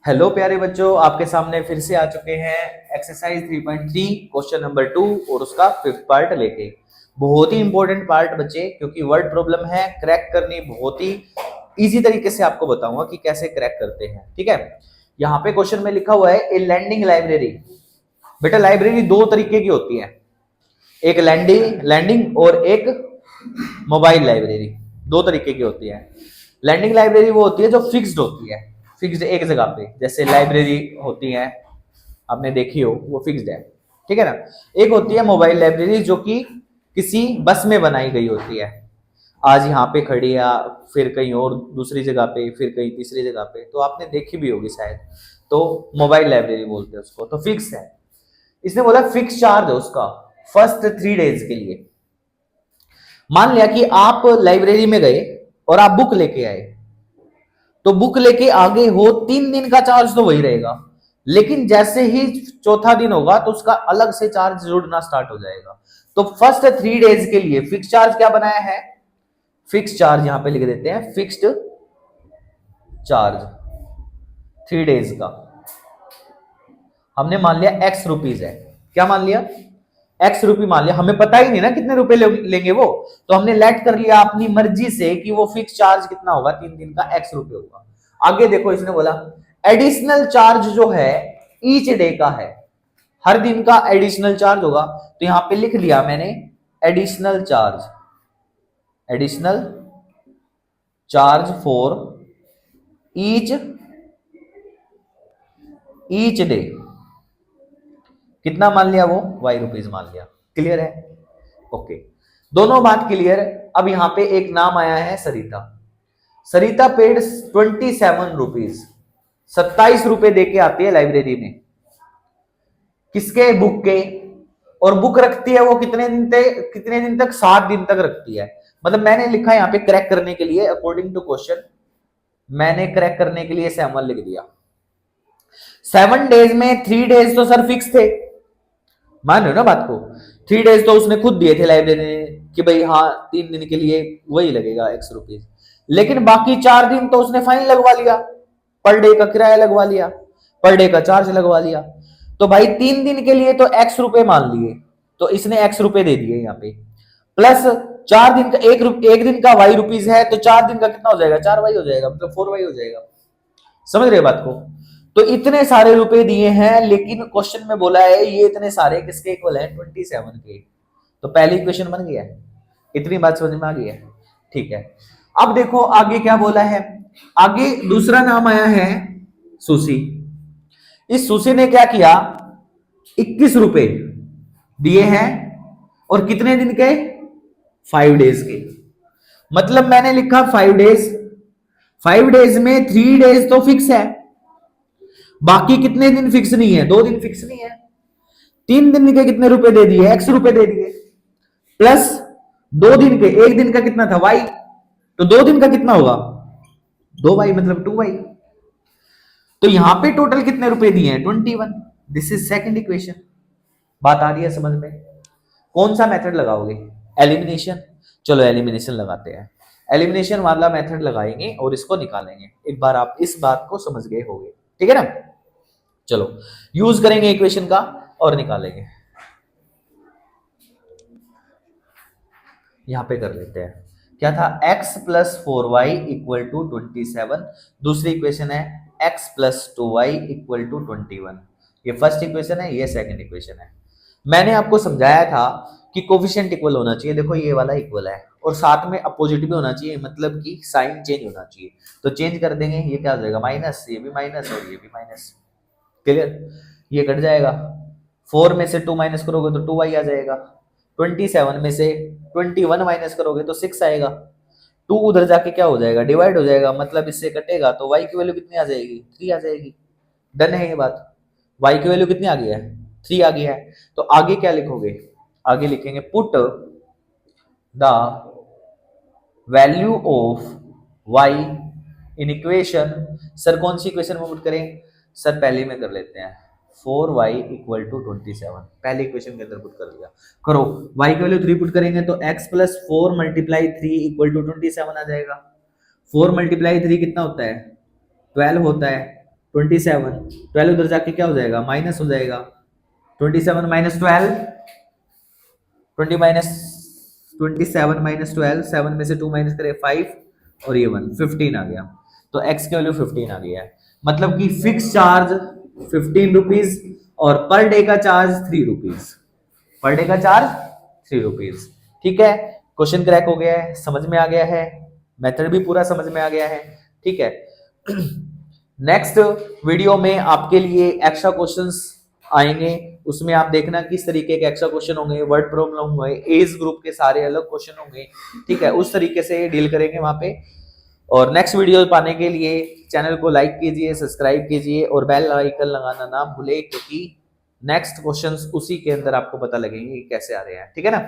Hello प्यारे बच्चों, आपके सामने फिर से आ चुके हैं एक्सरसाइज 3.3 क्वेश्चन नंबर 2 और उसका फिफ्थ पार्ट लेके। बहुत ही इंपॉर्टेंट पार्ट बच्चे, क्योंकि वर्ड प्रॉब्लम है, क्रैक करनी बहुत ही इजी तरीके से आपको बताऊंगा कि कैसे क्रैक करते हैं। ठीक है, यहाँ पे क्वेश्चन में लिखा हुआ है ए लैंडिंग लाइब्रेरी। बेटा लाइब्रेरी दो तरीके की होती है, एक लैंडिंग लैंडिंग और एक मोबाइल लाइब्रेरी। दो तरीके की होती है। लैंडिंग लाइब्रेरी वो होती है जो फिक्स्ड होती है, फिक्स्ड एक जगह पे, जैसे लाइब्रेरी होती है आपने देखी हो, वो फिक्स्ड है। ठीक है ना। एक होती है मोबाइल लाइब्रेरी जो कि किसी बस में बनाई गई होती है, आज यहाँ पे खड़ी है, फिर कहीं और दूसरी जगह पे, फिर कहीं तीसरी जगह पे, तो आपने देखी भी होगी शायद। तो मोबाइल लाइब्रेरी बोलते हैं उसको, तो फिक्स है। इसने बोला फिक्स चार्ज है उसका फर्स्ट 3 डेज के लिए। मान लिया कि आप लाइब्रेरी में गए और आप बुक लेके आए, तो बुक लेके आगे हो 3 दिन का चार्ज तो वही रहेगा, लेकिन जैसे ही चौथा दिन होगा तो उसका अलग से चार्ज जुड़ना स्टार्ट हो जाएगा। तो फर्स्ट 3 डेज के लिए फिक्स चार्ज क्या बनाया है, फिक्स चार्ज यहां पे लिख देते हैं, फिक्स्ड चार्ज 3 डेज का हमने मान लिया एक्स रुपीज है। क्या मान लिया, एक्स रुपी मान लिया। हमें पता ही नहीं ना कितने रुपए लेंगे वो, तो हमने लेट कर लिया अपनी मर्जी से कि वो फिक्स चार्ज कितना होगा, 3 दिन का एक्स रुपए होगा। आगे देखो, इसने बोला एडिशनल चार्ज जो है ईच डे का है, हर दिन का एडिशनल चार्ज होगा। तो यहां पे लिख लिया मैंने additional charge, additional charge for each each day. कितना मान लिया वो, वाई रुपीज मान लिया। क्लियर है, ओके, दोनों बात क्लियर। अब यहां पे एक नाम आया है सरिता। सरिता पेड 27 रुपीज, 27 रुपए देके आती है लाइब्रेरी में, किसके, बुक के। और बुक रखती है वो कितने दिन तक, 7 दिन तक रखती है। मतलब मैंने लिखा यहाँ पे क्रैक करने के लिए, अकॉर्डिंग टू क्वेश्चन मैंने क्रैक करने के लिए 7 लिख दिया। 7 डेज में 3 डेज तो सर फिक्स थे, मान रहे हो ना बात को। 3 डेज तो उसने खुद दिए थे लाइब्रेरी ने कि भाई हाँ 3 दिन के लिए वही लगेगा एक्स रुपीज, लेकिन बाकी 4 दिन तो उसने फाइन लगवा लिया, पर डे का किराया लगवा लिया, पर डे का चार्ज लगवा लिया। तो भाई 3 दिन के लिए तो एक्स रुपए मान लिए, तो इसने एक्स रुपए दे दिए यहाँ पे, प्लस 4 दिन का एक दिन का वाई रुपीज है, तो 4 दिन का कितना हो जाएगा, 4 वाई हो जाएगा, मतलब 4 वाई हो जाएगा। समझ रहे बात को। तो इतने सारे रुपए दिए हैं, लेकिन क्वेश्चन में बोला है ये इतने सारे किसके इक्वल है, 27 के। तो पहली इक्वेशन बन गया, इतनी बात समझ में आ गई है। ठीक है, अब देखो आगे क्या बोला है। आगे दूसरा नाम आया है सुशी। इस सुशी ने क्या किया, 21 रुपए दिए हैं, और कितने दिन के, 5 डेज के। मतलब मैंने लिखा 5 डेज, 5 डेज में 3 डेज तो फिक्स है, बाकी कितने दिन फिक्स नहीं है, 2 दिन फिक्स नहीं है। 3 दिन के कितने रुपए दे दिए, एक्स रुपए दे दिए, प्लस 2 दिन के, एक दिन का कितना था, वाई, तो 2 दिन का कितना होगा, 2 वाई, मतलब 2 वाई। तो यहां पे टोटल कितने रुपए दिए हैं, 21। This is second equation. बात आ रही है समझ में। कौन सा मेथड लगाओगे, एलिमिनेशन। चलो एलिमिनेशन लगाते हैं, एलिमिनेशन वाला मेथड लगाएंगे और इसको निकालेंगे। एक बार आप इस बात को समझ गए होंगे, ठीक है ना। चलो यूज करेंगे इक्वेशन का और निकालेंगे। यहां पे कर लेते हैं, क्या था, x plus 4y equal to 27। दूसरी इक्वेशन है x plus 2y equal to 21। ये फर्स्ट इक्वेशन है, ये सेकंड इक्वेशन है। मैंने आपको समझाया था कि कोफिशिएंट इक्वल होना चाहिए, देखो ये वाला इक्वल है, और साथ में अपोजिट भी होना चाहिए, मतलब कि साइन चेंज होना चाहिए। तो चेंज कर देंगे, ये क्या हो जाएगा, माइनस, ये भी माइनस और ये भी माइनस। क्लियर, ये कट जाएगा। 4 में से 2 माइनस करोगे तो 2y आ जाएगा, 27 में से 21 माइनस करोगे तो 6 आएगा। 2 उधर जाके क्या हो जाएगा, डिवाइड हो जाएगा, मतलब इससे कटेगा, तो y की वैल्यू कितनी आ जाएगी, 3 आ जाएगी। डन है ये बात। y की वैल्यू कितनी आ गई है, 3 आ गई है। तो आगे क्या लिखोगे, आगे लिखेंगे put the value of y in equation. Sir कौन सी इक्वेशन में पुट करें, सर पहले में कर लेते हैं, 4y इक्वल टू 27, पहले इक्वेशन के अंदर पुट कर दिया। करो, y की वैल्यू 3 पुट करेंगे तो x plus 4 multiply 3 equal to 27 आ जाएगा। 4 मल्टीप्लाई 3 कितना होता है, 12 होता है, 27, 12 उधर जाके क्या हो जाएगा, माइनस हो जाएगा। 27 माइनस 12, 20 माइनस 27 माइनस 12, 7 में से 2 माइनस करें 5 और ये 1, 15 आ गया। तो x की वैल्यू 15 आ गया है। मतलब कि फिक्स चार्ज 15 रुपीज और पर डे का चार्ज 3 रुपीज, पर डे का चार्ज 3 रुपीज। ठीक है, क्वेश्चन क्रैक हो गया है, समझ में आ गया है, मेथड भी पूरा समझ में आ गया है। ठीक है, नेक्स्ट वीडियो में आपके लिए एक्स्ट्रा क्वेश्चंस आएंगे, उसमें आप देखना किस तरीके के एक्स्ट्रा क्वेश्चन होंगे, वर्ड प्रॉब्लम होंगे, एज ग्रुप के सारे अलग क्वेश्चन होंगे। ठीक है, उस तरीके से डील करेंगे वहां पे। और नेक्स्ट वीडियो पाने के लिए चैनल को लाइक कीजिए, सब्सक्राइब कीजिए और बेल आइकन लगाना ना भूले, क्योंकि नेक्स्ट क्वेश्चंस उसी के अंदर आपको पता लगेंगे कि कैसे आ रहे हैं। ठीक है ना।